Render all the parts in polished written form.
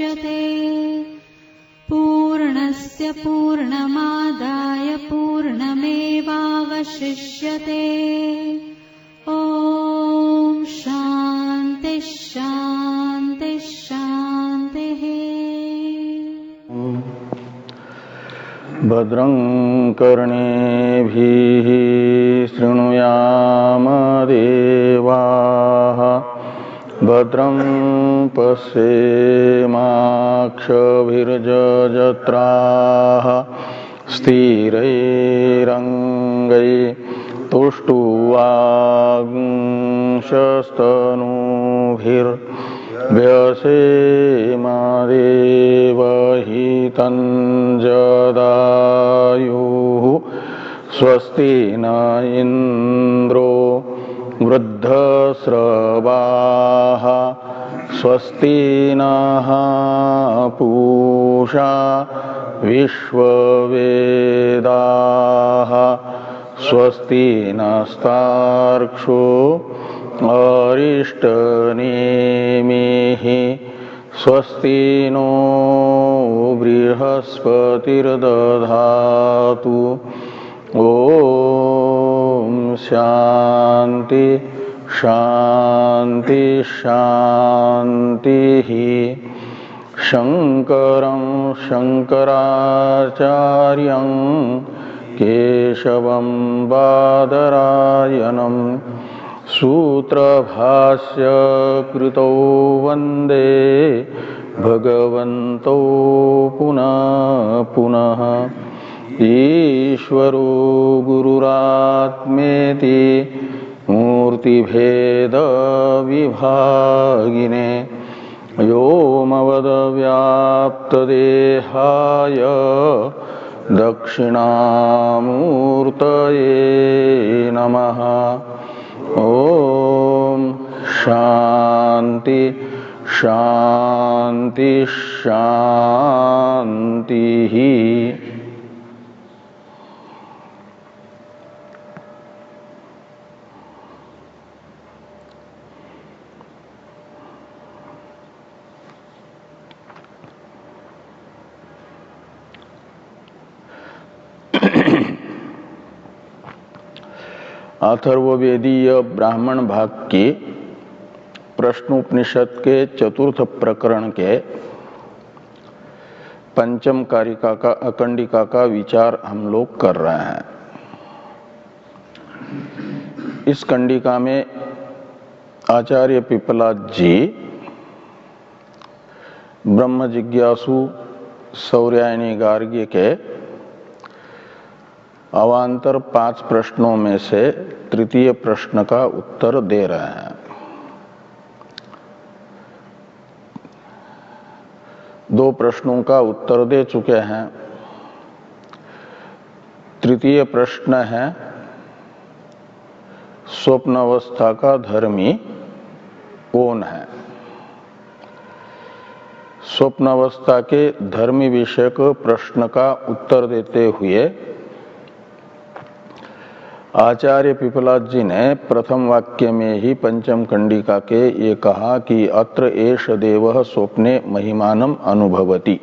वशिष्यते। पूर्णस्य पूर्णमादाय पूर्णमेवावशिष्यते। ॐ शान्ति शान्ति शान्तिः। भद्रं कर्णेभिः शृणुयाम देवाः। भद्रं पश्येमाक्षभिर्यजत्राः। स्थिरैरङ्गैस्तुष्टुवांशस्तनूभिर्व्यसेमा देवहितं जदायुः। स्वस्ति न इन्द्रो वृद्धस्रवाः। स्वस्ति नः पूषा विश्ववेदाः। स्वस्ति नस्तार्क्ष्यो अरिष्टनेमिः। स्वस्ति नो बृहस्पतिर्दधातु। ॐ शान्ति शान्ति शान्तिः। शङ्करं शङ्कराचार्यं केशवं बादरायणं सूत्रभाष्य कृतौ वन्दे भगवन्तौ पुनः पुनः। ईश्वरो गुरुरात्मेति मूर्तिभेदविभागिने व्योमवद्व्याप्तदेहाय दक्षिणामूर्तये नमः। ॐ शान्ति शान्ति शान्तिः। अथर्ववेदीय ब्राह्मण भाग की प्रश्नोपनिषद के चतुर्थ प्रकरण के पंचम कारिका का अकंडिका का विचार हम लोग कर रहे हैं। इस कंडिका में आचार्य पिपलाद जी ब्रह्म जिज्ञासु सौर्यायनी गार्ग्य के अवान्तर 5 प्रश्नों में से तृतीय प्रश्न का उत्तर दे रहे हैं। 2 प्रश्नों का उत्तर दे चुके हैं। तृतीय प्रश्न है स्वप्न अवस्था का धर्मी कौन है। स्वप्न अवस्था के धर्मी विषयक प्रश्न का उत्तर देते हुए आचार्य पिपलाद जी ने प्रथम वाक्य में ही पंचम कंडिका के ये कहा कि अत्र एष देवः स्वप्ने महिमानम अनुभवति।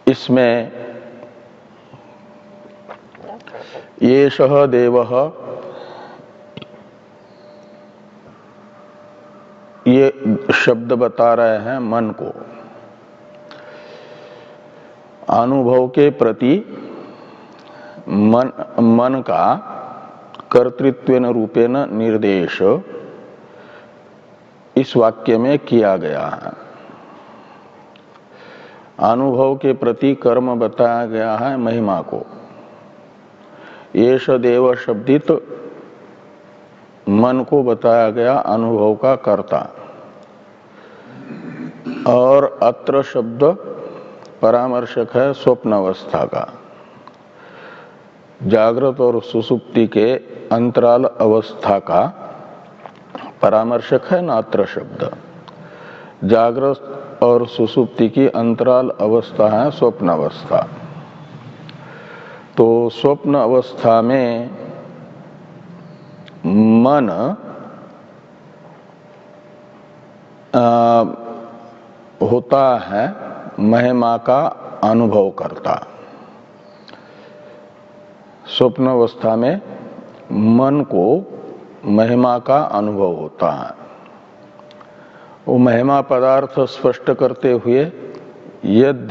इसमें एषः देवः ये शब्द बता रहे हैं मन को। अनुभव के प्रति मन का कर्तृत्वेन रूपेण निर्देश इस वाक्य में किया गया है। अनुभव के प्रति कर्म बताया गया है महिमा को। एष देव शब्दित मन को बताया गया अनुभव का कर्ता, और अत्र शब्द परामर्शक है स्वप्न अवस्था का। जागृत और सुसुप्ति के अंतराल अवस्था का परामर्शक है ना अत्र शब्द। जागृत और सुसुप्ति की अंतराल अवस्था है स्वप्न अवस्था। तो स्वप्न अवस्था में मन होता है महिमा का अनुभव करता। स्वप्न अवस्था में मन को महिमा का अनुभव होता है। वो महिमा पदार्थ स्पष्ट करते हुए यद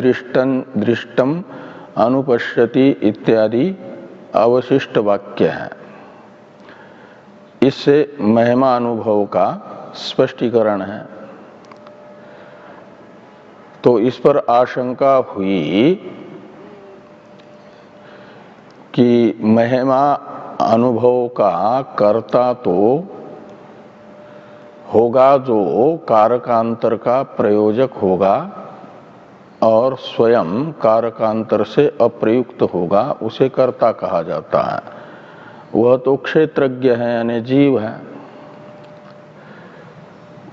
दृष्टम अनुपश्यति इत्यादि अवशिष्ट वाक्य है। इससे महिमा अनुभव का स्पष्टीकरण है। तो इस पर आशंका हुई कि महिमा अनुभव का कर्ता तो होगा जो कारकांतर का प्रयोजक होगा और स्वयं कारकांतर से अप्रयुक्त होगा, उसे कर्ता कहा जाता है। वह तो क्षेत्रज्ञ है यानी जीव है।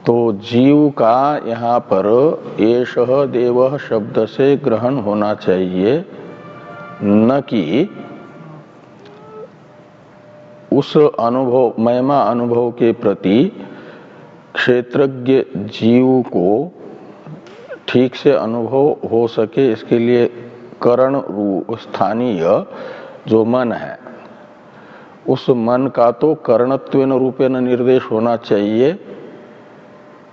तो जीव का यहाँ पर एषः देवः शब्द से ग्रहण होना चाहिए, न कि उस अनुभव महिमा अनुभव के प्रति क्षेत्रज्ञ जीव को ठीक से अनुभव हो सके, इसके लिए करण रूप स्थानीय जो मन है, उस मन का तो करणत्वेन रूपेण निर्देश होना चाहिए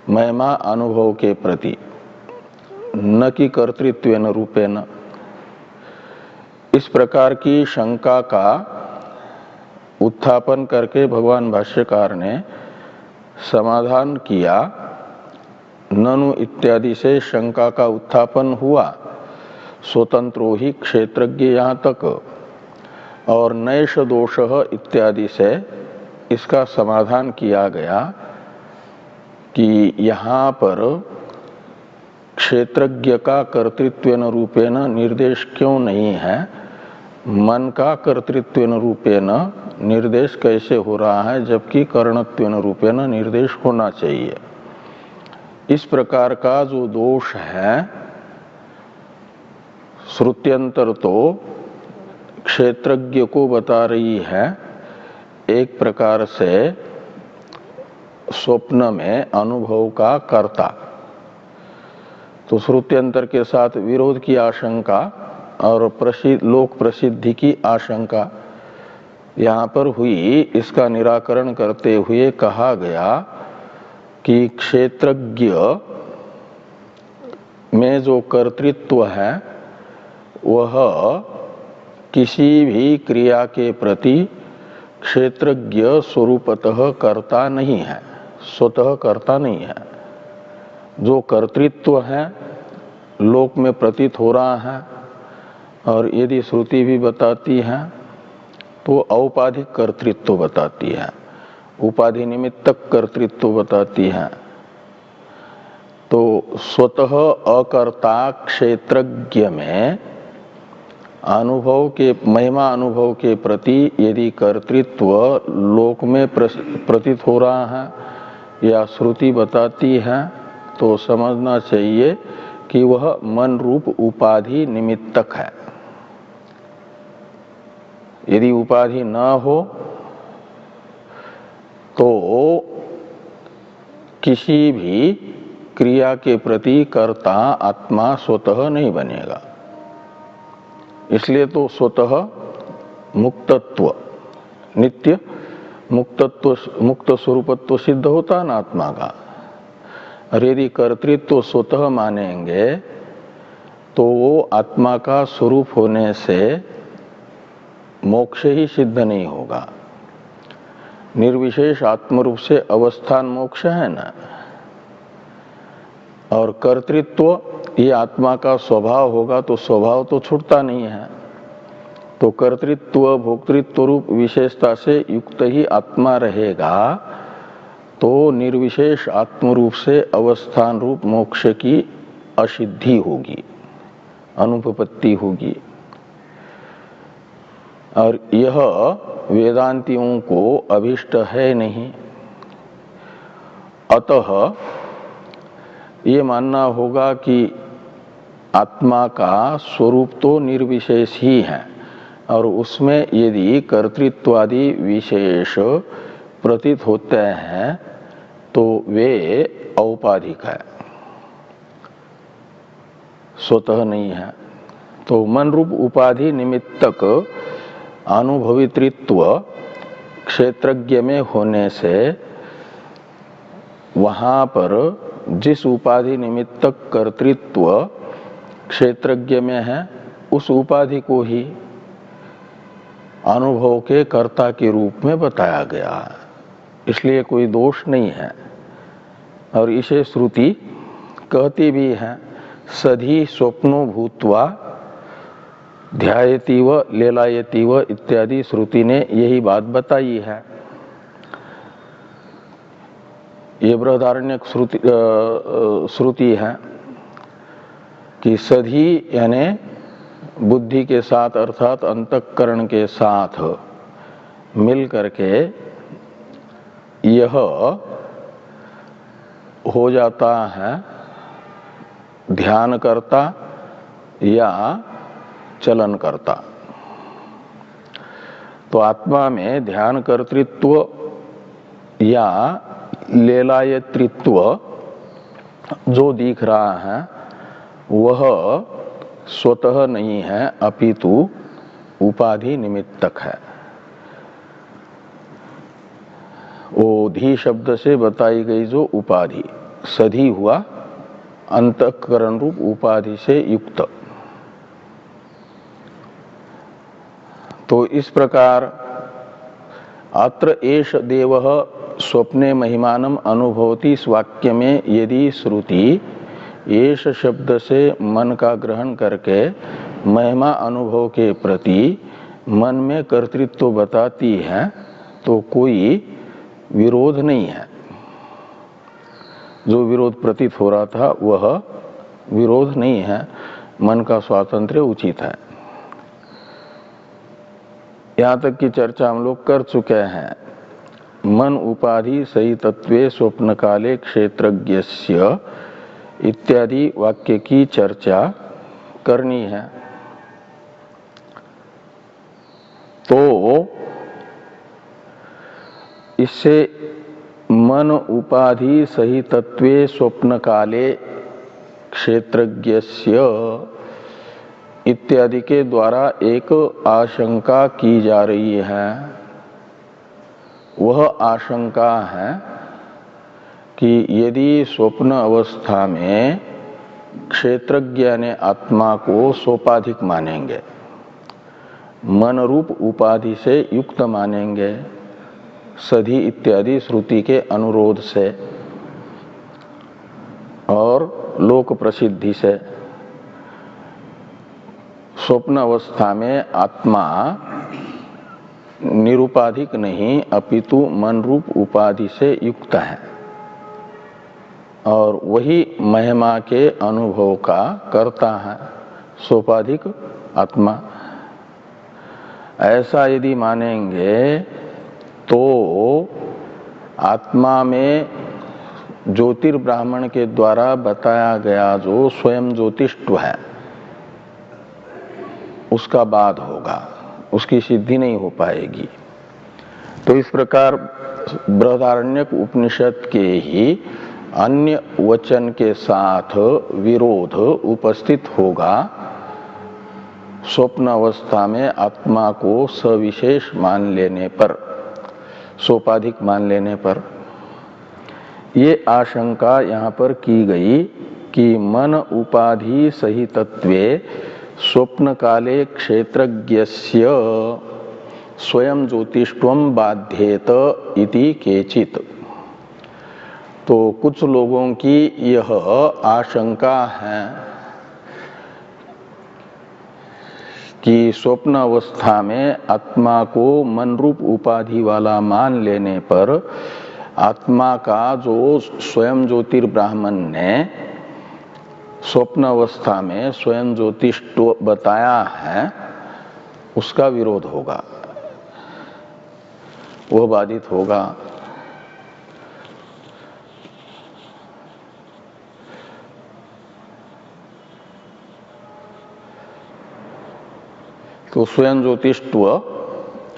महिमा अनुभव के प्रति, न कि कर्तृत्वेन रूपेण। इस प्रकार की शंका का उत्थापन करके भगवान भाष्यकार ने समाधान किया। ननु इत्यादि से शंका का उत्थापन हुआ, स्वतंत्रो ही क्षेत्रज्ञ यहाँ तक, और नैष दोषः इत्यादि से इसका समाधान किया गया कि यहाँ पर क्षेत्रज्ञ का कर्तृत्वेन रूपेण निर्देश क्यों नहीं है, मन का कर्तृत्वेन रूपेण निर्देश कैसे हो रहा है, जबकि करणत्वेन रूपेण निर्देश होना चाहिए। इस प्रकार का जो दोष है, श्रुत्यंतर तो क्षेत्रज्ञ को बता रही है एक प्रकार से स्वप्न में अनुभव का कर्ता, तो श्रुत्यंतर के साथ विरोध की आशंका और लोक प्रसिद्धि की आशंका यहाँ पर हुई। इसका निराकरण करते हुए कहा गया कि क्षेत्रज्ञ में जो कर्तृत्व है वह किसी भी क्रिया के प्रति क्षेत्रज्ञ स्वरूपतः कर्ता नहीं है, स्वतः कर्ता नहीं है। जो कर्तृत्व है लोक में प्रतीत हो रहा है, और यदि श्रुति भी बताती है तो औपाधिक कर्तृत्व बताती है, उपाधि निमित्तक कर्तृत्व बताती है। तो स्वतः अकर्ता क्षेत्रज्ञ में अनुभव के महिमा अनुभव के प्रति यदि कर्तृत्व लोक में प्रतीत हो रहा है या श्रुति बताती है, तो समझना चाहिए कि वह मन रूप उपाधि निमित्तक है। यदि उपाधि न हो तो किसी भी क्रिया के प्रति कर्ता आत्मा स्वतः नहीं बनेगा। इसलिए तो स्वतः मुक्तत्व, नित्य मुक्त स्वरूपत्व सिद्ध होता है ना आत्मा का। और यदि कर्तृत्व स्वतः मानेंगे तो वो आत्मा का स्वरूप होने से मोक्ष ही सिद्ध नहीं होगा। निर्विशेष आत्मरूप से अवस्थान मोक्ष है ना, और कर्तृत्व ये आत्मा का स्वभाव होगा तो स्वभाव तो छूटता नहीं है। तो कर्तृत्व भोक्तृत्व रूप विशेषता से युक्त ही आत्मा रहेगा, तो निर्विशेष आत्मरूप से अवस्थान रूप मोक्ष की असिद्धि होगी, अनुपपत्ति होगी। और यह वेदांतियों को अभिष्ट है नहीं। अतः ये मानना होगा कि आत्मा का स्वरूप तो निर्विशेष ही है, और उसमें यदि कर्तृत्वादि विशेष प्रतीत होते हैं, तो वे औपाधिक है, स्वतः नहीं है। तो मन रूप उपाधि निमित्तक अनुभवितृत्व क्षेत्रज्ञ में होने से वहां पर जिस उपाधि निमित्तक कर्तृत्व क्षेत्रज्ञ में है उस उपाधि को ही अनुभव के कर्ता के रूप में बताया गया है, इसलिए कोई दोष नहीं है। और इसे श्रुति कहती भी है, सधी स्वप्नो भूत्वा ध्यायति व लेलायति व इत्यादि श्रुति ने यही बात बताई है। ये बृहदारण्यक श्रुति है कि सधी यानी बुद्धि के साथ अर्थात अंतःकरण के साथ मिल करके यह हो जाता है ध्यान करता या चलन करता। तो आत्मा में ध्यान कर्तृत्व या लेलायतृत्व जो दिख रहा है वह स्वतः नहीं है, अपितु उपाधि निमित्तक है। वो धी शब्द से बताई गई जो उपाधि, सधी हुआ अंतःकरण रूप उपाधि से युक्त। तो इस प्रकार अत्र एष देवः स्वप्ने महिमानम अनुभवति इस वाक्य में यदि श्रुति एष शब्द से मन का ग्रहण करके महिमा अनुभव के प्रति मन में कर्तृत्व बताती है तो कोई विरोध नहीं है। जो विरोध प्रतीत हो रहा था वह विरोध नहीं है, मन का स्वातंत्र्य उचित है। यहाँ तक की चर्चा हम लोग कर चुके हैं। मन उपाधि सहितत्वे स्वप्न काले क्षेत्रज्ञस्य इत्यादि वाक्य की चर्चा करनी है। तो इससे मन उपाधि सहितत्वे स्वप्न काले क्षेत्रज्ञस्य इत्यादि के द्वारा एक आशंका की जा रही है। वह आशंका है कि यदि स्वप्न अवस्था में क्षेत्रज्ञ ने आत्मा को सोपाधिक मानेंगे, मन रूप उपाधि से युक्त मानेंगे, सधी इत्यादि श्रुति के अनुरोध से और लोक प्रसिद्धि से, स्वप्न अवस्था में आत्मा निरुपाधिक नहीं अपितु मन रूप उपाधि से युक्त है और वही महिमा के अनुभव का करता है, सोपाधिक आत्मा। ऐसा यदि मानेंगे तो आत्मा में ज्योतिर्ब्राह्मण के द्वारा बताया गया जो स्वयं ज्योतिष्व है उसका बाध होगा, उसकी सिद्धि नहीं हो पाएगी। तो इस प्रकार बृहदारण्यक उपनिषद के ही अन्य वचन के साथ विरोध उपस्थित होगा स्वप्न अवस्था में आत्मा को सविशेष मान लेने पर, सोपाधिक मान लेने पर। ये आशंका यहाँ पर की गई कि मन उपाधि सहितत्वे स्वप्न काले क्षेत्रज्ञस्य स्वयं ज्योतिष्वम बाध्येत इति केचित। तो कुछ लोगों की यह आशंका है कि स्वप्न अवस्था में आत्मा को मन रूप उपाधि वाला मान लेने पर आत्मा का जो स्वयं ज्योतिर्ब्राह्मण ने स्वप्न अवस्था में स्वयं ज्योतिष बताया है उसका विरोध होगा, वह बाधित होगा। तो स्वयं ज्योतिष्व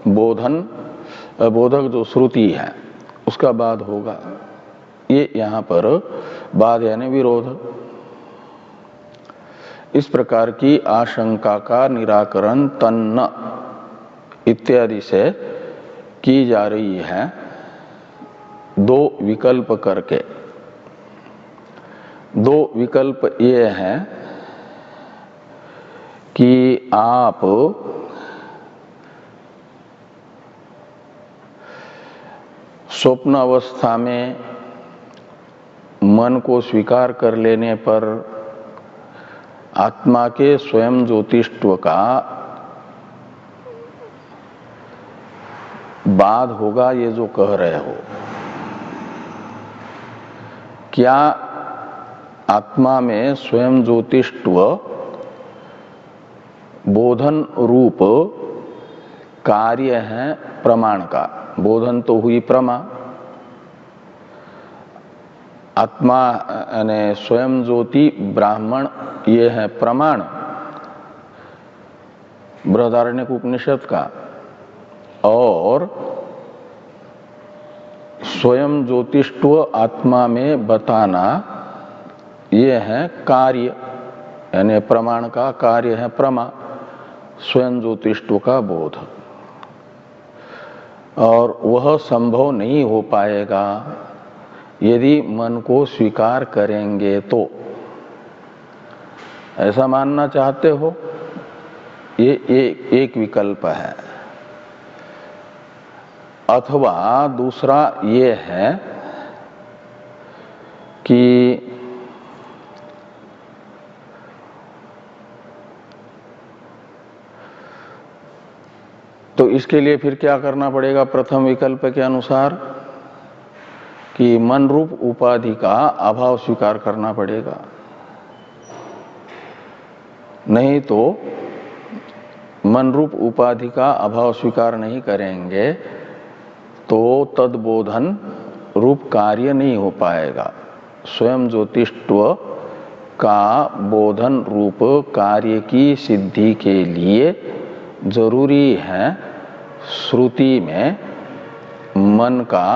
बोधक जो श्रुति है उसका बाध होगा। ये यहां पर बाद यानी विरोध। इस प्रकार की आशंका का निराकरण तन्न इत्यादि से की जा रही है दो विकल्प करके। दो विकल्प ये हैं कि आप स्वप्न अवस्था में मन को स्वीकार कर लेने पर आत्मा के स्वयं ज्योतिष्व का बाद होगा, ये जो कह रहे हो, क्या आत्मा में स्वयं ज्योतिष्व बोधन रूप कार्य है प्रमाण का? बोधन तो हुई प्रमा, आत्मा यानी स्वयं ज्योति ब्राह्मण ये है प्रमाण बृहदारण्यक उपनिषद का, और स्वयं ज्योतिष्व आत्मा में बताना ये है कार्य, यानी प्रमाण का कार्य है प्रमा, स्वयं ज्योतिष्व का बोध। और वह संभव नहीं हो पाएगा यदि मन को स्वीकार करेंगे तो। ऐसा मानना चाहते हो? ये एक विकल्प है। अथवा दूसरा ये है कि तो इसके लिए फिर क्या करना पड़ेगा? प्रथम विकल्प के अनुसार कि मन रूप उपाधि का अभाव स्वीकार करना पड़ेगा, नहीं तो मन रूप उपाधि का अभाव स्वीकार नहीं करेंगे तो तद्बोधन रूप कार्य नहीं हो पाएगा। स्वयं ज्योतिष्व का बोधन रूप कार्य की सिद्धि के लिए जरूरी है श्रुति में मन का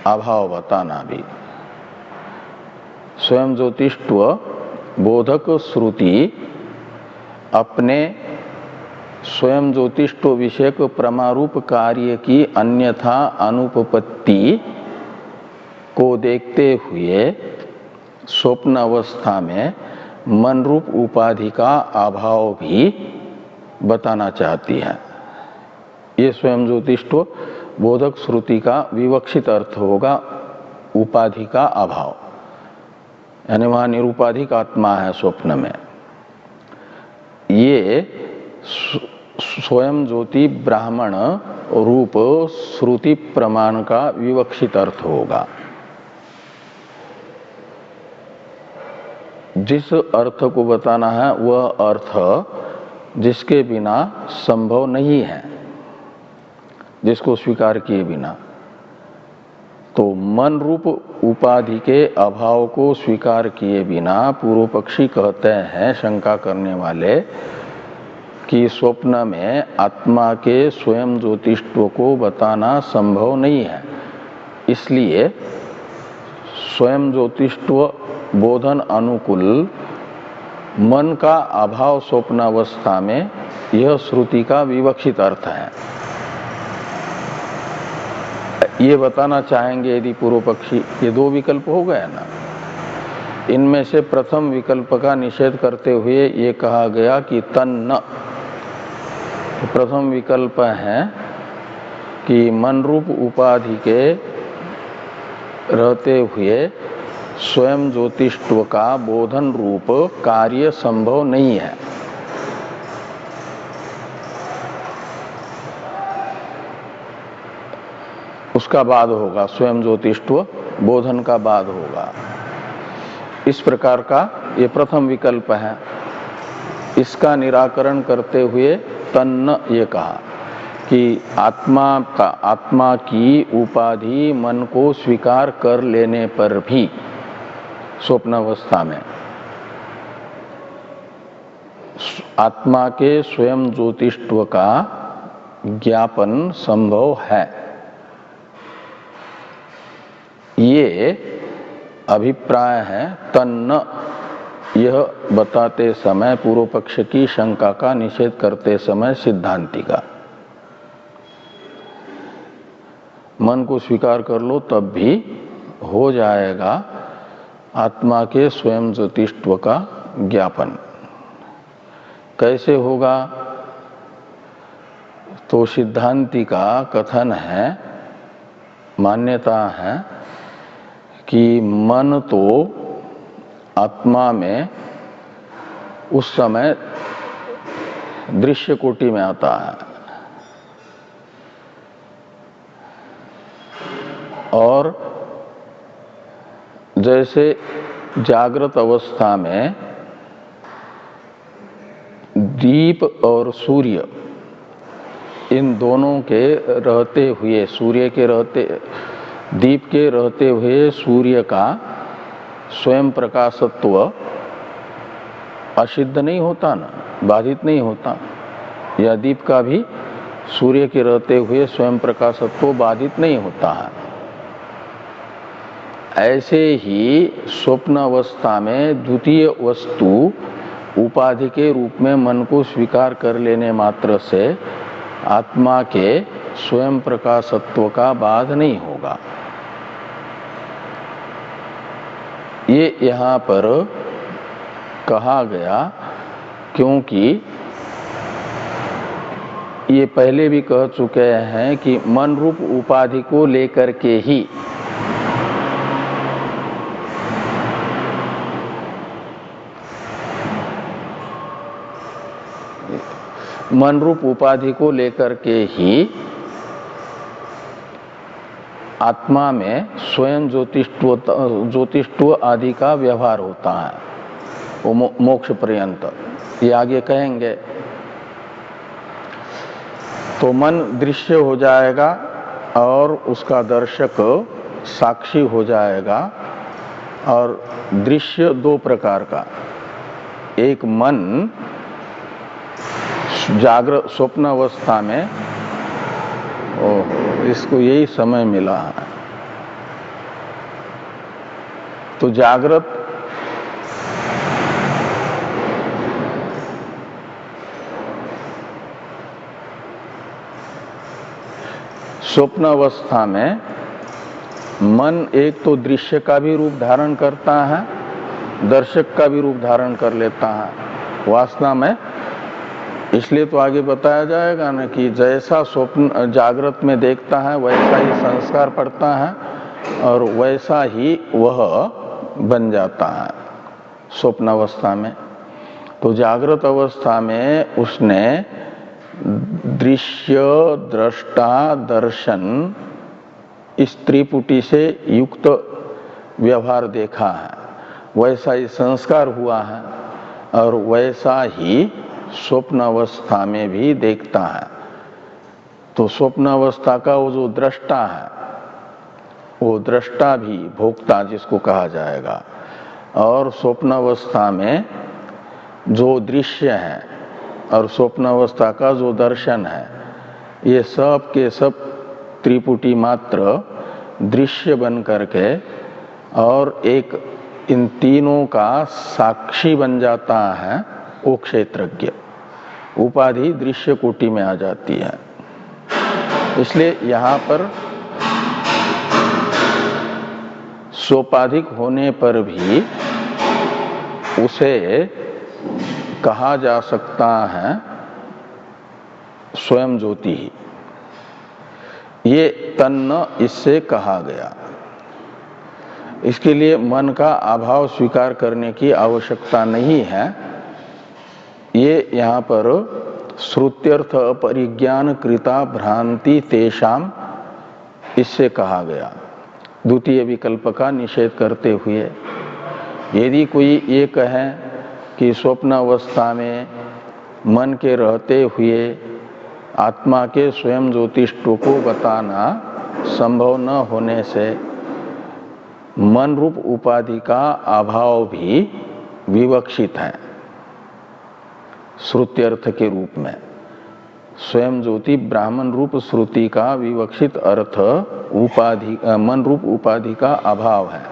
अभाव बताना भी। स्वयं ज्योतिष्व बोधक श्रुति अपने स्वयं ज्योतिष्व विषयक प्रमारूप कार्य की अन्यथा अनुपपत्ति को देखते हुए स्वप्न अवस्था में मन रूप उपाधि का अभाव भी बताना चाहती है। ये स्वयं ज्योतिष्व बोधक श्रुति का विवक्षित अर्थ होगा उपाधि का अभाव, यानी वहां निरुपाधिक आत्मा है स्वप्न में। ये स्वयं ज्योति ब्राह्मण रूप श्रुति प्रमाण का विवक्षित अर्थ होगा। जिस अर्थ को बताना है वह अर्थ जिसके बिना संभव नहीं है, जिसको स्वीकार किए बिना। तो मन रूप उपाधि के अभाव को स्वीकार किए बिना पूर्व पक्षी कहते हैं, शंका करने वाले, कि स्वप्न में आत्मा के स्वयं ज्योतिष्व को बताना संभव नहीं है, इसलिए स्वयं ज्योतिष्व बोधन अनुकूल मन का अभाव स्वप्नावस्था में यह श्रुति का विवक्षित अर्थ है। ये बताना चाहेंगे यदि पूर्व पक्षी। ये दो विकल्प हो गए ना। इनमें से प्रथम विकल्प का निषेध करते हुए ये कहा गया कि तन्न। तो प्रथम विकल्प है कि मन रूप उपाधि के रहते हुए स्वयं ज्योतिष्व का बोधन रूप कार्य संभव नहीं है। उसका बाद होगा, स्वयं ज्योतिष्व बोधन का बाद होगा। इस प्रकार का ये प्रथम विकल्प है। इसका निराकरण करते हुए तन्न ये कहा कि आत्मा की उपाधि मन को स्वीकार कर लेने पर भी स्वप्नावस्था में आत्मा के स्वयं ज्योतिष्व का ज्ञापन संभव है। ये अभिप्राय है तन्न, यह बताते समय पूर्व पक्ष की शंका का निषेध करते समय सिद्धांति का। मन को स्वीकार कर लो तब भी हो जाएगा आत्मा के स्वयं ज्योतिष्व का ज्ञापन। कैसे होगा? तो सिद्धांति का कथन है, मान्यता है कि मन तो आत्मा में उस समय दृश्य कोटि में आता है और जैसे जागृत अवस्था में दीप और सूर्य, इन दोनों के रहते हुए, सूर्य के रहते, दीप के रहते हुए सूर्य का स्वयं प्रकाशत्व असिद्ध नहीं होता ना, बाधित नहीं होता, या दीप का भी सूर्य के रहते हुए स्वयं प्रकाशत्व बाधित नहीं होता है। ऐसे ही स्वप्न अवस्था में द्वितीय वस्तु उपाधि के रूप में मन को स्वीकार कर लेने मात्र से आत्मा के स्वयं प्रकाशत्व का बाध नहीं होगा। ये यहाँ पर कहा गया क्योंकि ये पहले भी कह चुके हैं कि मन रूप उपाधि को लेकर के ही मन रूप उपाधि को लेकर के ही आत्मा में स्वयं ज्योतिष्व आदि का व्यवहार होता है, वो मोक्ष पर्यंत, ये आगे कहेंगे। तो मन दृश्य हो जाएगा और उसका दर्शक साक्षी हो जाएगा। और दृश्य दो प्रकार का, एक मन जागृत स्वप्न अवस्था में, इसको यही समय मिला है, तो जागृत स्वप्न अवस्था में मन एक तो दृश्य का भी रूप धारण करता है, दर्शक का भी रूप धारण कर लेता है वासना में। इसलिए तो आगे बताया जाएगा ना कि जैसा स्वप्न जागृत में देखता है वैसा ही संस्कार पड़ता है और वैसा ही वह बन जाता है स्वप्न अवस्था में। तो जागृत अवस्था में उसने दृश्य, दृष्टा, दर्शन इस त्रिपुटी से युक्त व्यवहार देखा है, वैसा ही संस्कार हुआ है और वैसा ही स्वप्न अवस्था में भी देखता है। तो स्वप्न अवस्था का वो जो दृष्टा है, वो दृष्टा भी भोक्ता जिसको कहा जाएगा, और स्वप्न अवस्था में जो दृश्य है और स्वप्न अवस्था का जो दर्शन है, ये सब के सब त्रिपुटी मात्र दृश्य बन करके और एक इन तीनों का साक्षी बन जाता है वो क्षेत्रज्ञ। उपाधि दृश्य कोटि में आ जाती है। इसलिए यहाँ पर सोपाधिक होने पर भी उसे कहा जा सकता है स्वयं ज्योति ही। ये तन्न इससे कहा गया। इसके लिए मन का अभाव स्वीकार करने की आवश्यकता नहीं है। ये यहाँ पर श्रुत्यर्थ अपरिज्ञान कृता भ्रांति तेषाम, इससे कहा गया द्वितीय विकल्प का निषेध करते हुए। यदि कोई ये कहे कि स्वप्न अवस्था में मन के रहते हुए आत्मा के स्वयं ज्योतिष्व को बताना संभव न होने से मन रूप उपाधि का अभाव भी विवक्षित है श्रुत्यर्थ के रूप में, स्वयं ज्योति ब्राह्मण रूप श्रुति का विवक्षित अर्थ उपाधि मन रूप उपाधि का अभाव है,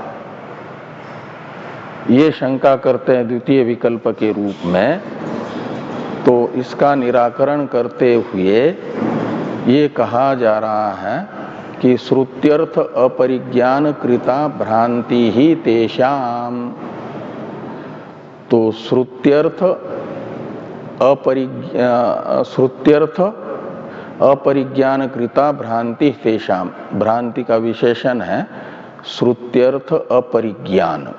ये शंका करते हैं द्वितीय विकल्प के रूप में। तो इसका निराकरण करते हुए ये कहा जा रहा है कि श्रुत्यर्थ अपरिज्ञान कृता भ्रांति ही तेषाम। तो श्रुत्यर्थ अपरिज्ञान कृता भ्रांति तेषाम, भ्रांति का विशेषण है श्रुत्यर्थ अपरिज्ञान।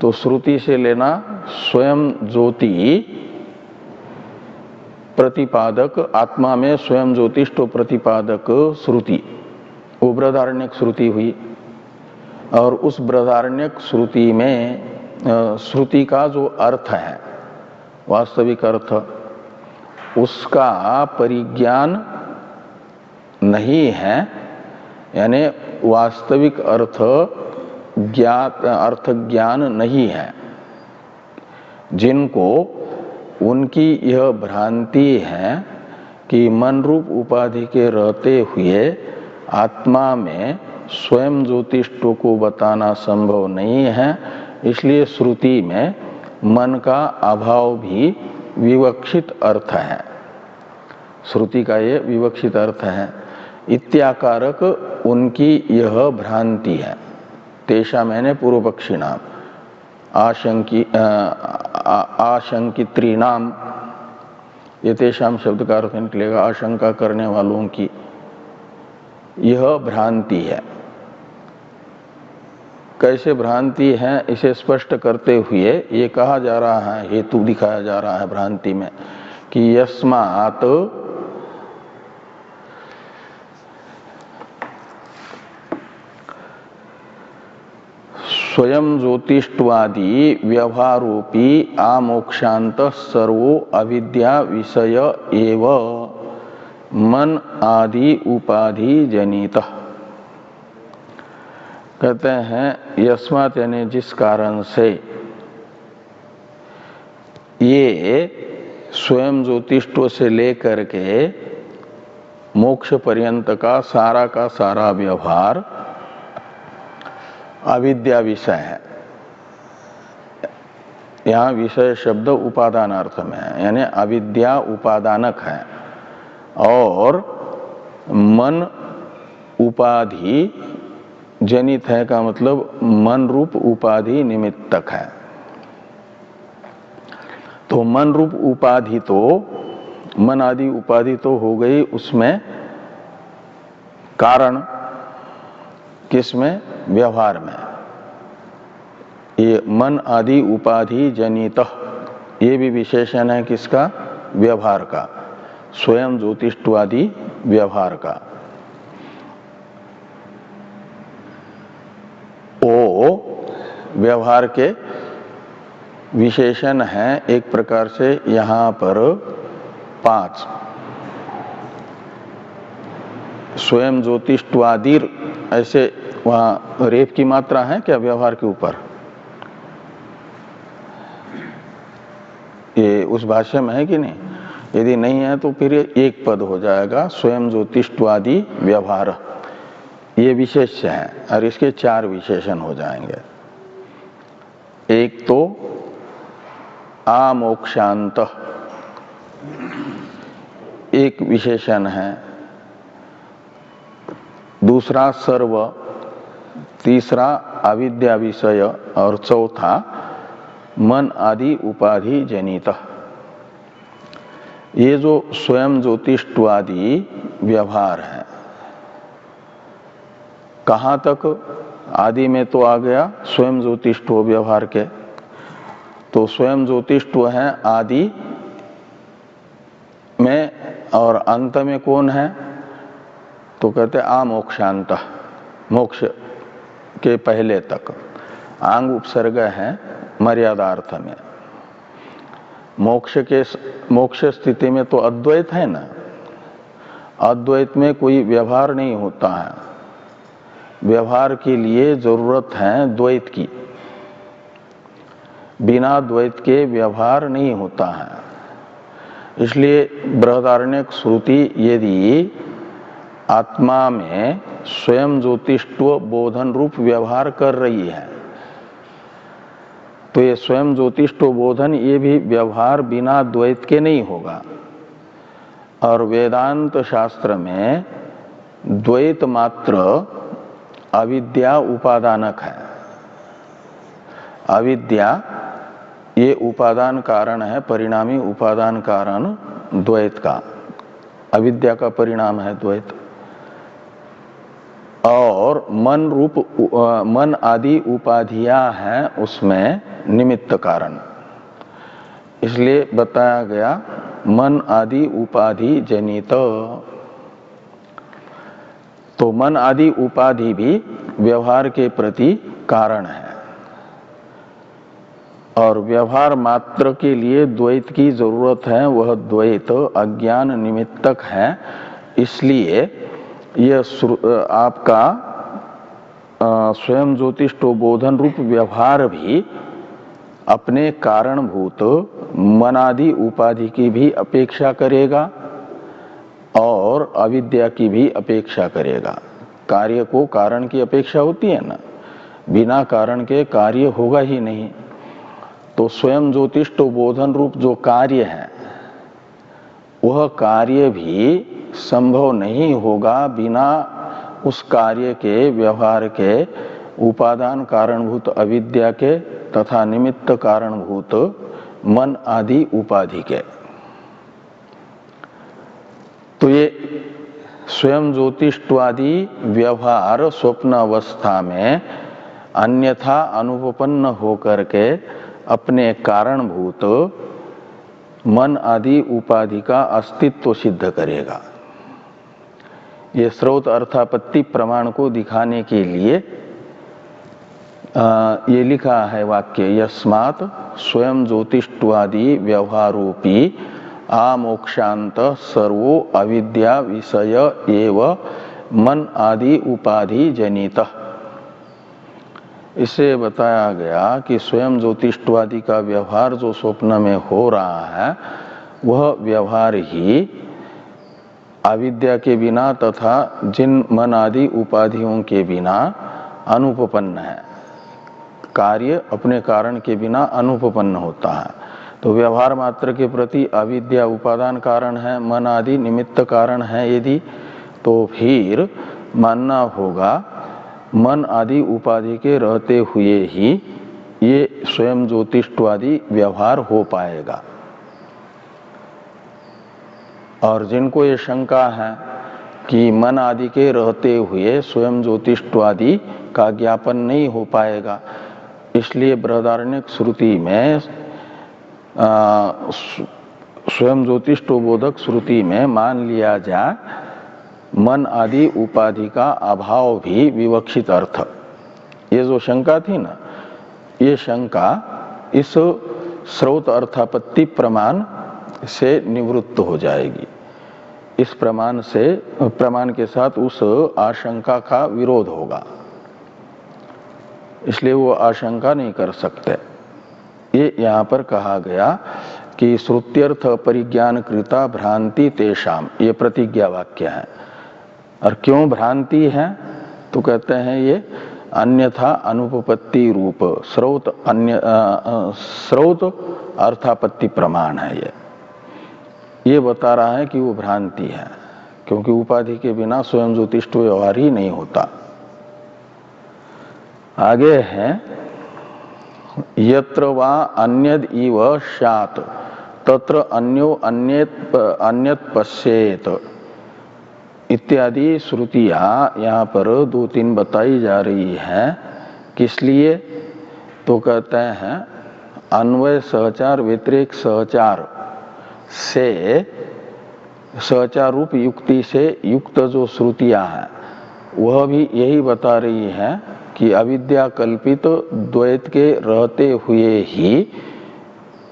तो श्रुति से लेना स्वयं ज्योति प्रतिपादक, आत्मा में स्वयं ज्योतिष्ठ प्रतिपादक श्रुति, वो बृहदारण्यक श्रुति हुई। और उस बृहदारण्यक श्रुति में श्रुति का जो अर्थ है, वास्तविक अर्थ, उसका परिज्ञान नहीं है, यानी वास्तविक अर्थ ज्ञान नहीं है। जिनको उनकी यह भ्रांति है कि मन रूप उपाधि के रहते हुए आत्मा में स्वयं ज्योतिष्ठ को बताना संभव नहीं है, इसलिए श्रुति में मन का अभाव भी विवक्षित अर्थ है। श्रुति का ये विवक्षित अर्थ है, इत्याकारक उनकी यह भ्रांति है। तेषा मैंने पूर्व पक्षी नाम आशंकित्री नाम, ये तेषाम शब्द का अर्थ निकलेगा आशंका करने वालों की यह भ्रांति है। कैसे भ्रांति है इसे स्पष्ट करते हुए ये कहा जा रहा है, हेतु दिखाया जा रहा है भ्रांति में कि यस्मात् स्वयं ज्योतिष्वादी व्यवहारोपी आमोक्षांत सर्वो अविद्या विषय एव मन आदि उपाधि जनित। कहते हैं यस्मात् यानी जिस कारण से ये स्वयं ज्योतिष्व से लेकर के मोक्ष पर्यंत का सारा व्यवहार अविद्या विषय है। यहाँ विषय शब्द उपादानार्थ में है, यानी अविद्या उपादानक है और मन उपाधि जनित है का मतलब मन रूप उपाधि निमित्तक है। तो मन रूप उपाधि तो मन आदि उपाधि तो हो गई, उसमें कारण किसमें? व्यवहार में। ये मन आदि उपाधि जनित ये भी विशेषण है किसका? व्यवहार का, स्वयं ज्योतिष्वादी व्यवहार का। वो व्यवहार के विशेषण हैं एक प्रकार से यहां पर 5। स्वयं ज्योतिष्वादी, ऐसे वहां रेप की मात्रा है क्या व्यवहार के ऊपर? ये उस भाष्य में है कि नहीं? यदि नहीं है तो फिर एक पद हो जाएगा, स्वयं ज्योतिष्वादी व्यवहार, ये विशेष्य है और इसके 4 विशेषण हो जाएंगे। एक तो आमोक्षांत एक विशेषण है, दूसरा सर्व, तीसरा अविद्या विषय और चौथा मन आदि उपाधि जनित। ये जो स्वयं ज्योतिष्वादी व्यवहार है, कहाँ तक? आदि में तो आ गया स्वयं ज्योतिष्व व्यवहार के, तो स्वयं ज्योतिष्व है आदि में, और अंत में कौन है? तो कहते आमोक्षांत, मोक्ष के पहले तक। आंग उपसर्ग है मर्यादार्थ में। मोक्ष स्थिति में तो अद्वैत है ना, अद्वैत में कोई व्यवहार नहीं होता है। व्यवहार के लिए जरूरत है द्वैत की, बिना द्वैत के व्यवहार नहीं होता है। इसलिए बृहदारण्यक श्रुति यदि आत्मा में स्वयं ज्योतिष्व बोधन रूप व्यवहार कर रही है तो ये स्वयं ज्योतिष्व बोधन ये भी व्यवहार बिना द्वैत के नहीं होगा। और वेदांत शास्त्र में द्वैत मात्र अविद्या उपादानक है। अविद्या ये उपादान कारण है, परिणामी उपादान कारण द्वैत का, अविद्या का परिणाम है द्वैत। और मन आदि उपाधियां हैं उसमें निमित्त कारण, इसलिए बताया गया मन आदि उपाधि जनित। तो मन आदि उपाधि भी व्यवहार के प्रति कारण है और व्यवहार मात्र के लिए द्वैत की जरूरत है, वह द्वैत अज्ञान निमित्तक है। इसलिए यह आपका स्वयं ज्योतिष्टो बोधन रूप व्यवहार भी अपने कारणभूत मनादि उपाधि की भी अपेक्षा करेगा और अविद्या की भी अपेक्षा करेगा। कार्य को कारण की अपेक्षा होती है ना, बिना कारण के कार्य होगा ही नहीं। तो स्वयं ज्योतिष्टो बोधन रूप जो कार्य है वह कार्य भी संभव नहीं होगा बिना उस कार्य के व्यवहार के उपादान कारणभूत अविद्या के तथा निमित्त कारणभूत मन आदि उपाधि के। तो ये स्वयं ज्योतिष्वादि व्यवहार स्वप्न अवस्था में अन्यथा अनुपपन्न होकर के अपने कारणभूत मन आदि उपाधि का अस्तित्व सिद्ध करेगा। ये स्रोत अर्थापत्ति प्रमाण को दिखाने के लिए ये लिखा है वाक्य, यस्मात् स्वयं ज्योतिष्वादि व्यवहारोपि आमोक्षांत सर्वो अविद्या विषय एव मन आदि उपाधि जनितः। इससे बताया गया कि स्वयं ज्योतिष्वादि का व्यवहार जो स्वप्न में हो रहा है वह व्यवहार ही अविद्या के बिना तथा जिन मन आदि उपाधियों के बिना अनुपपन्न है। कार्य अपने कारण के बिना अनुपपन्न होता है। तो व्यवहार मात्र के प्रति अविद्या उपादान कारण है, मन आदि निमित्त कारण है यदि, तो फिर मानना होगा मन आदि उपाधि के रहते हुए ही ये स्वयं ज्योतिष्वादि व्यवहार हो पाएगा। और जिनको ये शंका है कि मन आदि के रहते हुए स्वयं ज्योतिष्वादि का ज्ञापन नहीं हो पाएगा, इसलिए बृहदारण्यक श्रुति में स्वयं ज्योतिष्टोबोधक श्रुति में मान लिया जाए मन आदि उपाधि का अभाव भी विवक्षित अर्थ। ये जो शंका थी ना, ये शंका इस स्रोत अर्थापत्ति प्रमाण से निवृत्त हो जाएगी। इस प्रमाण के साथ उस आशंका का विरोध होगा, इसलिए वो आशंका नहीं कर सकते। ये यहाँ पर कहा गया कि श्रुत्यर्थ परिज्ञान कृता भ्रांति तेषाम, ये प्रतिज्ञा वाक्य है। और क्यों भ्रांति है तो कहते हैं ये अन्यथा अनुपपत्ति रूप स्रोत अर्थापत्ति प्रमाण है। ये बता रहा है कि वो भ्रांति है, क्योंकि उपाधि के बिना स्वयं ज्योतिष्ट व्यवहार ही नहीं होता। आगे है यत्र वा अन्यद इव स्यात् तत्र अन्यो अन्यत पश्येत इत्यादि श्रुतियां यहाँ पर 2-3 बताई जा रही है। किस लिए तो कहते हैं अन्वय सहचार व्यतिरेक सहचार से, सहचार रूप युक्ति से युक्त जो श्रुतियां हैं वह भी यही बता रही है कि अविद्या कल्पित द्वैत के रहते हुए ही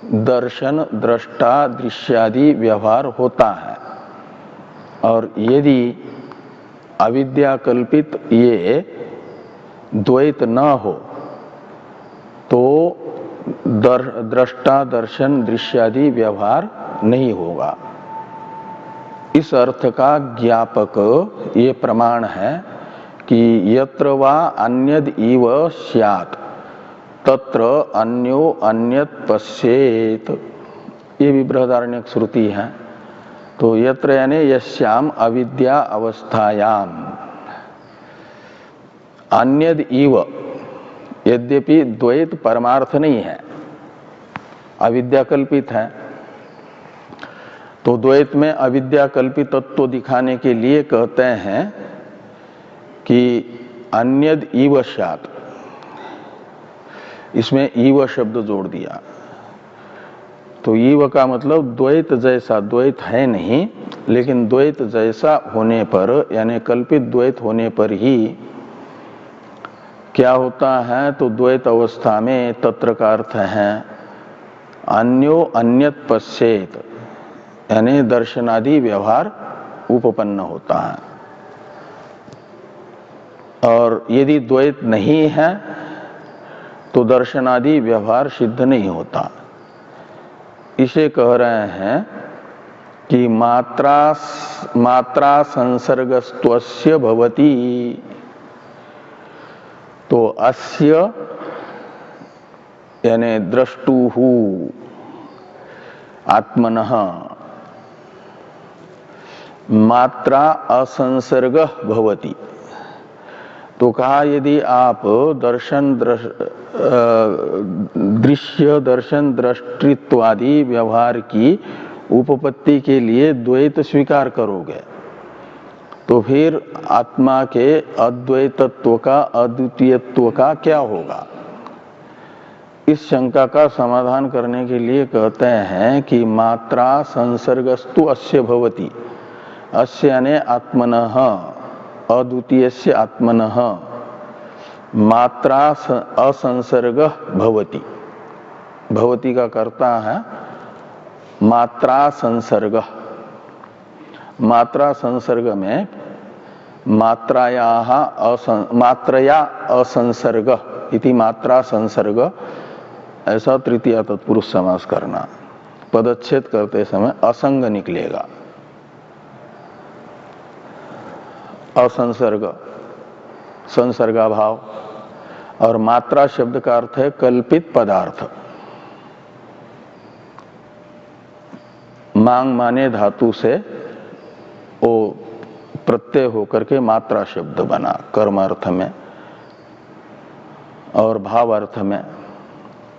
दर्शन दृष्टा दृश्यादि व्यवहार होता है। और यदि अविद्या कल्पित ये द्वैत न हो तो दृष्टा दर्शन दृश्यादि व्यवहार नहीं होगा। इस अर्थ का ज्ञापक ये प्रमाण है कि यत्र वा अन्यद इव स्यात् तत्र अन्यो अन्यत पश्येत, ये भी बृहदारण्यक श्रुति है। तो यत्र यानी यस्याम अविद्या अवस्थायाम, अन्यद इव, यद्यपि द्वैत परमार्थ नहीं है, अविद्या कल्पित है, तो द्वैत में अविद्या कल्पित तत्व दिखाने के लिए कहते हैं कि अन्यद इव स्यात्, इसमें ईव शब्द जोड़ दिया। तो ईव का मतलब द्वैत जैसा, द्वैत है नहीं, लेकिन द्वैत जैसा होने पर यानी कल्पित द्वैत होने पर ही क्या होता है, तो द्वैत अवस्था में तत्र का अर्थ है अन्यो अन्यत पश्येत, यानी दर्शनादि व्यवहार उपपन्न होता है। और यदि द्वैत नहीं है तो दर्शनादि व्यवहार सिद्ध नहीं होता। इसे कह रहे हैं कि मात्रा संसर्गस्त्वस्य भवति, तो अस्य यानी द्रष्टुः आत्मनः मात्रा असंसर्गः भवति। तो कहा यदि आप दृश्य दर्शन दृष्टित्वादि व्यवहार की उपपत्ति के लिए द्वैत स्वीकार करोगे तो फिर आत्मा के अद्वैतत्व का अद्वितीयत्व का क्या होगा। इस शंका का समाधान करने के लिए कहते हैं कि मात्रा संसर्गस्तु अस्य भवति, अस्य यानी आत्मनः, अद्वितीयस्य आत्मनः मात्रा असंसर्गः भवति। भवति का कर्ता है मात्रा संसर्गः। मात्रा संसर्ग में मात्रया असंसर्ग इति मात्रा संसर्ग, ऐसा तृतीया तत्पुरुष समास करना। पदच्छेद करते समय असंग निकलेगा। असंसर्ग, संसर्गाभाव, और मात्रा शब्द का अर्थ है कल्पित पदार्थ। मांग माने धातु से वो प्रत्यय होकर के मात्रा शब्द बना कर्म अर्थ में और भाव अर्थ में।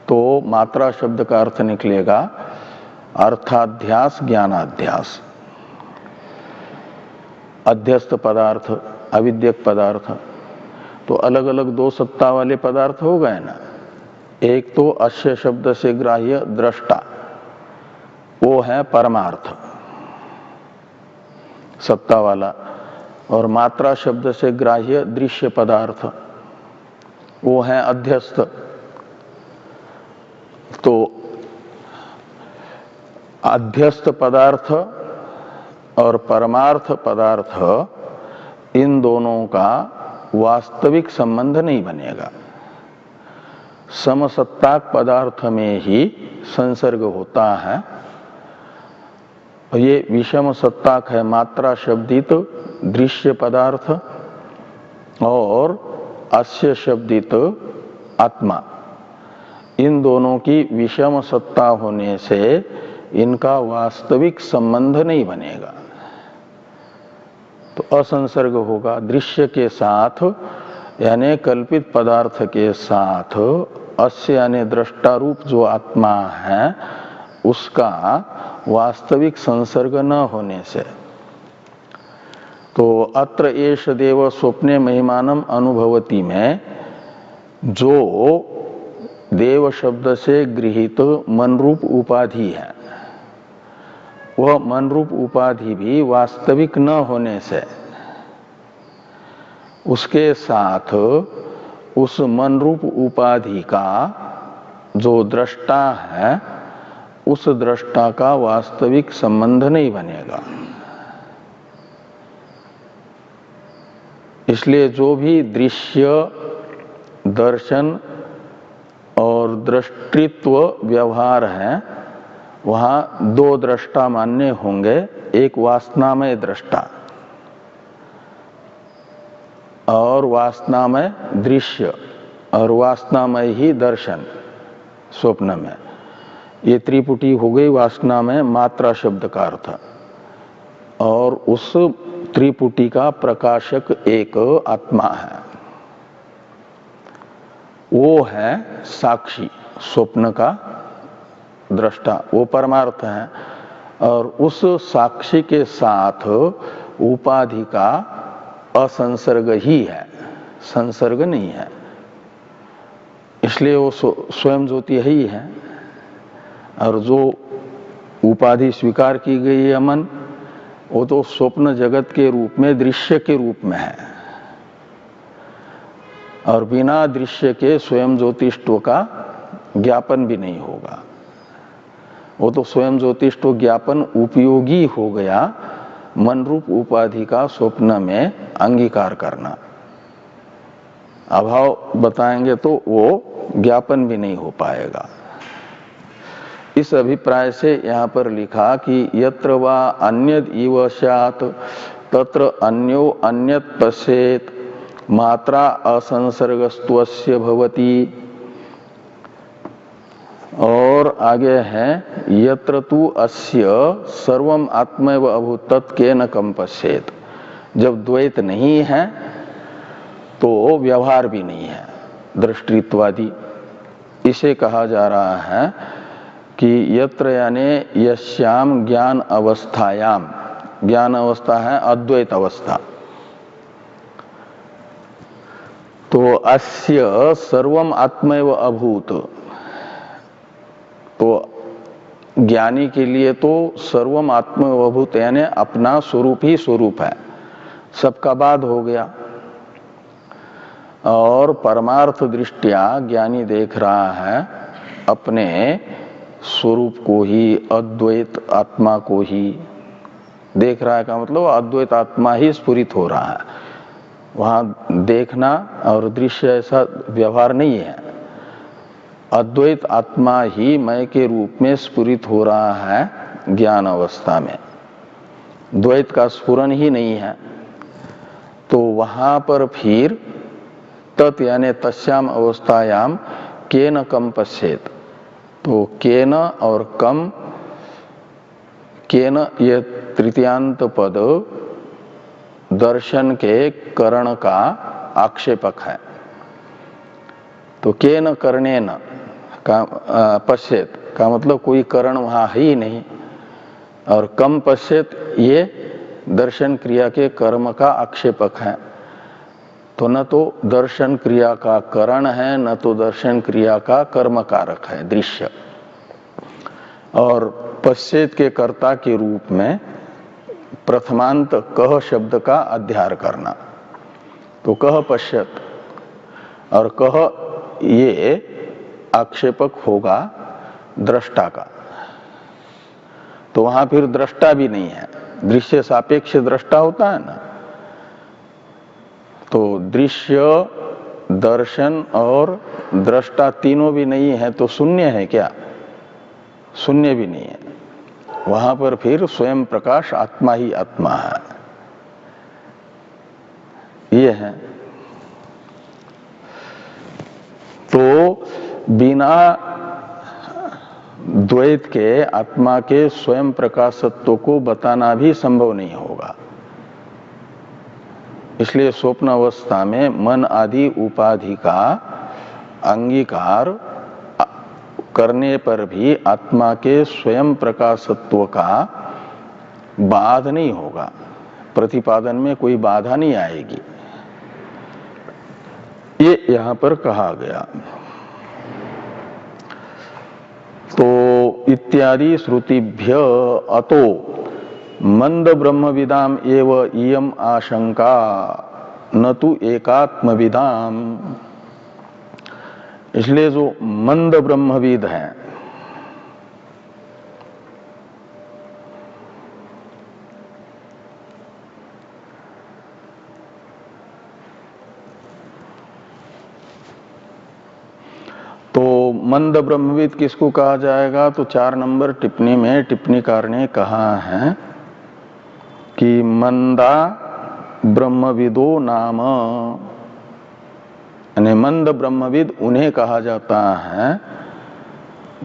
तो मात्रा शब्द का अर्थ निकलेगा अर्थाध्यास ज्ञानाध्यास। अध्यस्त पदार्थ, अविद्यक पदार्थ, तो अलग अलग दो सत्ता वाले पदार्थ हो गए ना। एक तो अस्य शब्द से ग्राह्य दृष्टा, वो है परमार्थ सत्ता वाला, और मात्रा शब्द से ग्राह्य दृश्य पदार्थ, वो है अध्यस्त। तो अध्यस्त पदार्थ और परमार्थ पदार्थ, इन दोनों का वास्तविक संबंध नहीं बनेगा। समसत्ताक पदार्थ में ही संसर्ग होता है। ये विषम सत्ताक है मात्रा शब्दित दृश्य पदार्थ और अस्य शब्दित आत्मा। इन दोनों की विषम सत्ता होने से इनका वास्तविक संबंध नहीं बनेगा, तो असंसर्ग होगा। दृश्य के साथ यानी कल्पित पदार्थ के साथ अस्य यानी दृष्टा रूप जो आत्मा है उसका वास्तविक संसर्ग न होने से। तो अत्र एष देव स्वप्ने महिमानम अनुभवति में जो देव शब्द से गृहीत मन रूप उपाधि है, वह मन रूप उपाधि भी वास्तविक न होने से उसके साथ उस मन रूप उपाधि का जो दृष्टा है उस दृष्टा का वास्तविक संबंध नहीं बनेगा। इसलिए जो भी दृश्य दर्शन और दृष्टित्व व्यवहार है वहां दो दृष्टा मान्य होंगे, एक वासनामय दृष्टा और वासनामय दृश्य और वासनामय ही दर्शन स्वप्न में। ये त्रिपुटी हो गई वासना में मात्रा शब्द का अर्थ, और उस त्रिपुटी का प्रकाशक एक आत्मा है, वो है साक्षी, स्वप्न का दृष्टा, वो परमार्थ है। और उस साक्षी के साथ उपाधि का असंसर्ग ही है, संसर्ग नहीं है, इसलिए वो स्वयं ज्योति ही है। और जो उपाधि स्वीकार की गई है मन, वो तो स्वप्न जगत के रूप में, दृश्य के रूप में है, और बिना दृश्य के स्वयं ज्योतिष्व का ज्ञापन भी नहीं होगा। वो तो स्वयं ज्योतिष्व ज्ञापन उपयोगी हो गया, मन रूप उपाधि का स्वप्न में अंगीकार करना। अभाव बताएंगे तो वो ज्ञापन भी नहीं हो पाएगा। इस अभिप्राय से यहाँ पर लिखा कि यत्र वा अन्यद इव स्यात् तत्र अन्यो अन्यत् पश्येत् मात्रा असंसर्गस्त्वस्य भवति। और आगे है यत्र तु अस्य सर्वम आत्मैव अभूत् तत् केन कम पश्येत्। जब द्वैत नहीं है तो व्यवहार भी नहीं है, दृष्टित्वादि। इसे कहा जा रहा है कि यत्र याने यस्याम ज्ञान अवस्थायाम, ज्ञान अवस्था है अद्वैत अवस्था, तो अस्य सर्वम आत्मैव अभूत, तो ज्ञानी के लिए तो सर्वम आत्मैव अभूत यानी अपना स्वरूप ही स्वरूप है, सबका बाद हो गया। और परमार्थ दृष्टिया ज्ञानी देख रहा है अपने स्वरूप को ही, अद्वैत आत्मा को ही देख रहा है, का मतलब अद्वैत आत्मा ही स्फुरित हो रहा है। वहां देखना और दृश्य ऐसा व्यवहार नहीं है, अद्वैत आत्मा ही मय के रूप में स्फुरित हो रहा है ज्ञान अवस्था में, द्वैत का स्फुरन ही नहीं है। तो वहां पर फिर तत् यानी तस्याम अवस्थायाम केन कम पश्येत, तो केन और कम, केन ये तृतीयांत पद दर्शन के करण का आक्षेपक है। तो केन करणेन का पश्येत का मतलब कोई करण वहां है ही नहीं, और कम पश्येत ये दर्शन क्रिया के कर्म का आक्षेपक है। तो न तो दर्शन क्रिया का करण है, न तो दर्शन क्रिया का कर्म कारक है दृश्य। और पश्चेत के कर्ता के रूप में प्रथमांत कह शब्द का अध्यार करना, तो कह पश्यत और कह ये आक्षेपक होगा दृष्टा का। तो वहां फिर दृष्टा भी नहीं है, दृश्य सापेक्ष दृष्टा होता है ना, तो दृश्य, दर्शन और दृष्टा तीनों भी नहीं है तो शून्य है क्या? शून्य भी नहीं है। वहां पर फिर स्वयं प्रकाश आत्मा ही आत्मा है, ये है। तो बिना द्वैत के आत्मा के स्वयं प्रकाशत्व को बताना भी संभव नहीं होगा। इसलिए स्वप्न अवस्था में मन आदि उपाधि का अंगीकार करने पर भी आत्मा के स्वयं प्रकाशत्व का बाध नहीं होगा, प्रतिपादन में कोई बाधा नहीं आएगी, ये यहां पर कहा गया। तो इत्यादि श्रुतिभ्य अतो मंद ब्रह्मविदाम एव इयम आशंका न तो एकात्मविदाम। इसलिए जो मंद ब्रह्मविद है, तो मंद ब्रह्मविद किसको कहा जाएगा? तो 4 नंबर टिप्पणी में टिप्पणीकार ने कहा है कि मंदा ब्रह्मविदो नाम, यानी मंद ब्रह्मविद उन्हें कहा जाता है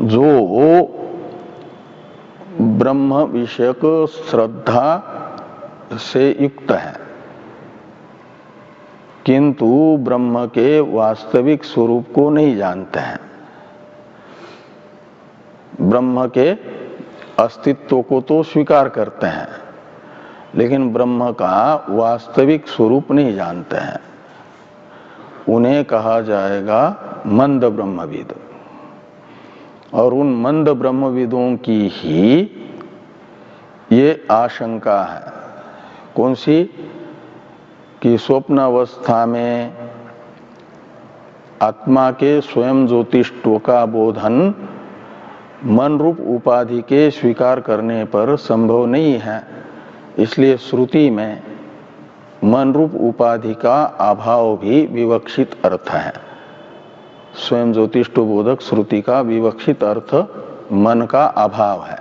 जो ब्रह्म विषयक श्रद्धा से युक्त है, किंतु ब्रह्म के वास्तविक स्वरूप को नहीं जानते हैं, ब्रह्म के अस्तित्व को तो स्वीकार करते हैं लेकिन ब्रह्म का वास्तविक स्वरूप नहीं जानते हैं, उन्हें कहा जाएगा मंद ब्रह्मविद। और उन मंद ब्रह्मविदों की ही ये आशंका है। कौन सी? कि स्वप्न अवस्था में आत्मा के स्वयं ज्योतिष्व का बोधन मन रूप उपाधि के स्वीकार करने पर संभव नहीं है, इसलिए श्रुति में मन रूप उपाधि का अभाव भी विवक्षित अर्थ है। स्वयं ज्योतिष्व बोधक श्रुति का विवक्षित अर्थ मन का अभाव है।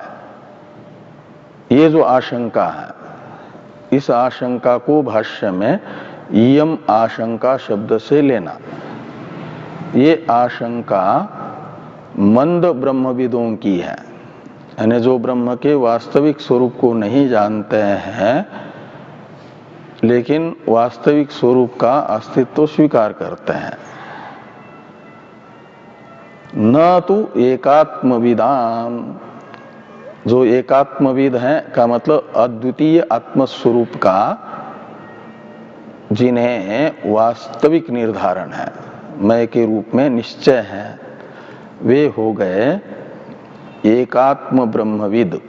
ये जो आशंका है, इस आशंका को भाष्य में इयम आशंका शब्द से लेना। ये आशंका मंद ब्रह्मविदों की है, यानी जो ब्रह्म के वास्तविक स्वरूप को नहीं जानते हैं लेकिन वास्तविक स्वरूप का अस्तित्व स्वीकार करते हैं। न तो एकात्मविदाम, जो एकात्मविद है का मतलब अद्वितीय आत्मस्वरूप का जिन्हें वास्तविक निर्धारण है, मैं के रूप में निश्चय है, वे हो गए एकात्म ब्रह्मविद।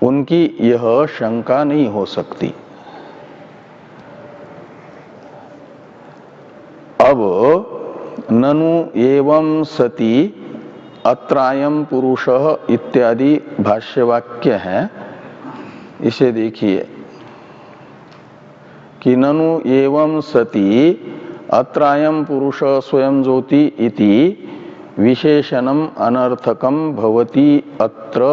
उनकी यह शंका नहीं हो सकती। अब ननु एवं सति अत्रायम पुरुषः इत्यादि भाष्यवाक्य है, इसे देखिए कि ननु एवं सति अत्रायम पुरुष स्वयं ज्योति इति विशेषणम अनर्थकम भवति, अत्र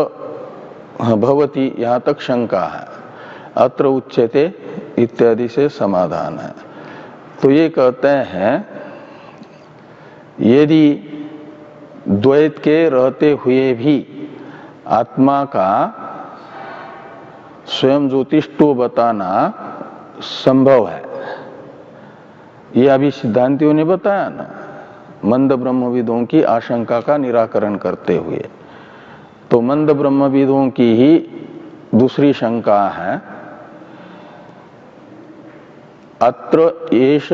भवति, यहाँ तक शंका है। अत्र उच्यते इत्यादि से समाधान है। तो ये कहते हैं यदि द्वैत के रहते हुए भी आत्मा का स्वयं ज्योतिष्व बताना संभव है, ये अभी सिद्धांतियों ने बताया ना, मंद ब्रह्मविदों की आशंका का निराकरण करते हुए। तो मंद ब्रह्मविदों की ही दूसरी शंका है, अत्र एष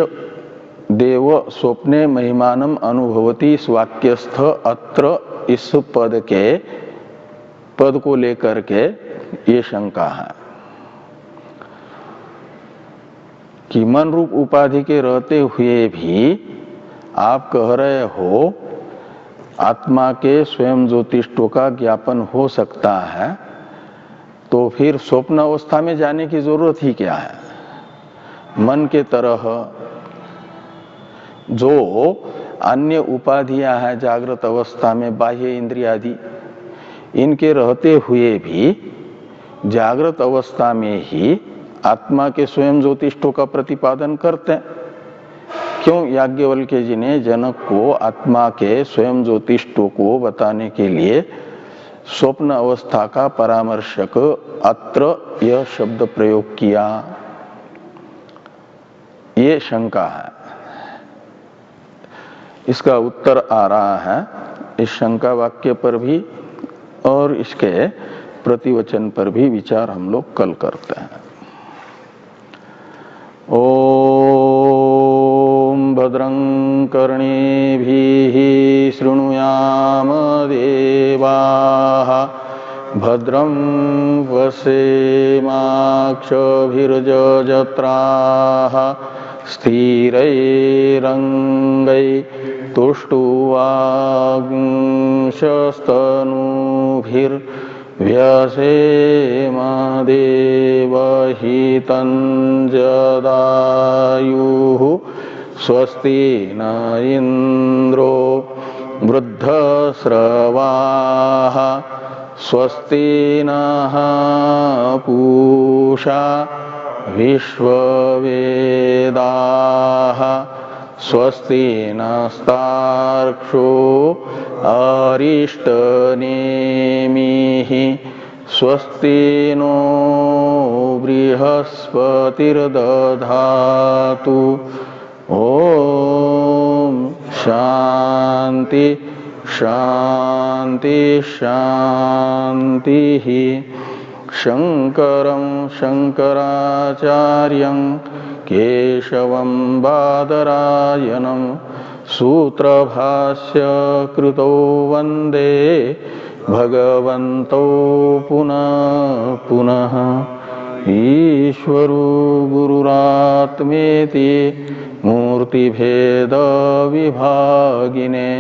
देव स्वप्ने महिमानम अनुभवति, इस वाक्यस्थ अत्र इस पद को लेकर के ये शंका है कि मन रूप उपाधि के रहते हुए भी आप कह रहे हो आत्मा के स्वयं ज्योतिष्व का ज्ञापन हो सकता है, तो फिर स्वप्न अवस्था में जाने की जरूरत ही क्या है? मन के तरह जो अन्य उपाधियां हैं जागृत अवस्था में, बाह्य इंद्रिय आदि, इनके रहते हुए भी जागृत अवस्था में ही आत्मा के स्वयं ज्योतिष्व का प्रतिपादन करते हैं। क्यों? याज्ञवल्क्य जी ने जनक को आत्मा के स्वयं ज्योतिष्व को बताने के लिए स्वप्न अवस्था का परामर्शक अत्र यह शब्द प्रयोग किया। ये शंका है, इसका उत्तर आ रहा है इस शंका वाक्य पर भी और इसके प्रतिवचन पर भी विचार हम लोग कल करते हैं। ओम भद्रं कर्णेभिः शृणुयाम देवाः, भद्रं पश्येमाक्षभिर्यजत्राः, स्थिरैरङ्गैस्तुष्टुवांशस्तनूभिर्व्यसेम देवहितं जदायुः, स्वस्ति न इन्द्रो वृद्धस्रवाः स्वस्ति नः पूषा विश्ववेदाः स्वस्ति नस्तार्क्ष्यो अरिष्टनेमिः स्वस्ति नो बृहस्पतिर्दधातु ॐ शान्ति शान्ति शान्तिः। शङ्करं शङ्कराचार्यं केशवं बादरायणं सूत्रभाष्य कृतो वन्दे भगवन्तौ पुनः पुनः। ईश्वरो गुरुरात्मेति मूर्तिभेदविभागिने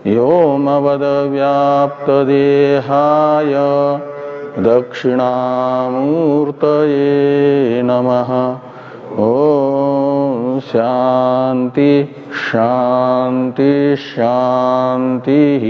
व्योमवद्व्याप्तदेहाय दक्षिणामूर्तये नमः। ॐ शान्ति शान्ति शान्तिः।